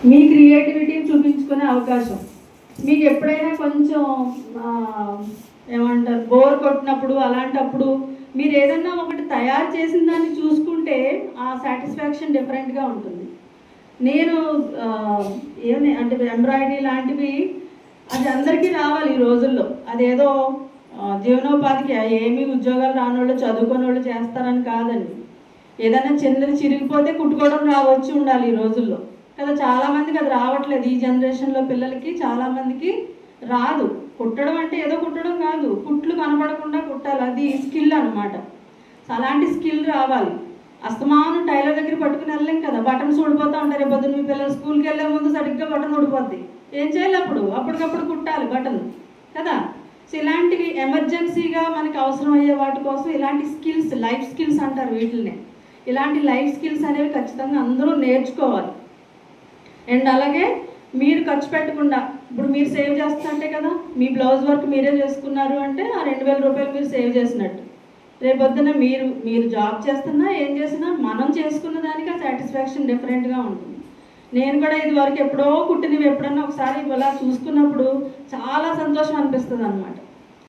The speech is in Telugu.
మీ క్రియేటివిటీని చూపించుకునే అవకాశం. మీకు ఎప్పుడైనా కొంచెం ఏమంటారు బోర్ కొట్టినప్పుడు అలాంటప్పుడు మీరు ఏదన్నా ఒకటి తయారు చేసిన దాన్ని చూసుకుంటే ఆ సాటిస్ఫాక్షన్ డిఫరెంట్గా ఉంటుంది. నేను ఏమి అంటే ఎంబ్రాయిడరీ లాంటివి అది అందరికీ రావాలి ఈ రోజుల్లో. అదేదో జీవనోపాధికి ఏమీ ఉద్యోగాలు రానోళ్ళు చదువుకునే వాళ్ళు చేస్తారని కాదండి. ఏదైనా చిన్నది చిరిగిపోతే కుట్టుకోవడం రావచ్చు ఉండాలి ఈ రోజుల్లో కదా. చాలామందికి అది రావట్లేదు. ఈ జనరేషన్లో పిల్లలకి చాలామందికి రాదు. కుట్టడం అంటే ఏదో కుట్టడం కాదు, కుట్లు కనబడకుండా కుట్టాలి, అది స్కిల్ అనమాట. అలాంటి స్కిల్ రావాలి. అస్తమానం టైలర్ దగ్గర పట్టుకుని వెళ్ళలేం కదా. బటన్స్ ఊడిపోతూ ఉంటారు. రేపు పొద్దున్న మీ పిల్లలు స్కూల్కి వెళ్ళే ముందు సరిగ్గా బటన్ ఊడిపోద్ది. ఏం చేయాలి అప్పటికప్పుడు కుట్టాలి బటన్ కదా. సో ఇలాంటివి ఎమర్జెన్సీగా మనకి అవసరం అయ్యే వాటి కోసం ఇలాంటి స్కిల్స్, లైఫ్ స్కిల్స్ అంటారు వీటిని. ఇలాంటి లైఫ్ స్కిల్స్ అనేవి ఖచ్చితంగా అందరూ నేర్చుకోవాలి. అండ్ అలాగే మీరు ఖర్చు పెట్టకుండా, ఇప్పుడు మీరు సేవ్ చేస్తారంటే కదా, మీ బ్లౌజ్ వర్క్ మీరే చేసుకున్నారు అంటే ఆ 2000 రూపాయలు మీరు సేవ్ చేసినట్టు. రేపొద్దున మీరు జాబ్ చేస్తున్నా ఏం చేసినా మనం చేసుకున్న దానికి ఆ సాటిస్ఫాక్షన్ డిఫరెంట్గా ఉంటుంది. నేను కూడా ఇది వరకు ఎప్పుడో కుట్టినవి ఎప్పుడన్నా ఒకసారి ఇలా చూసుకున్నప్పుడు చాలా సంతోషం అనిపిస్తుంది అనమాట.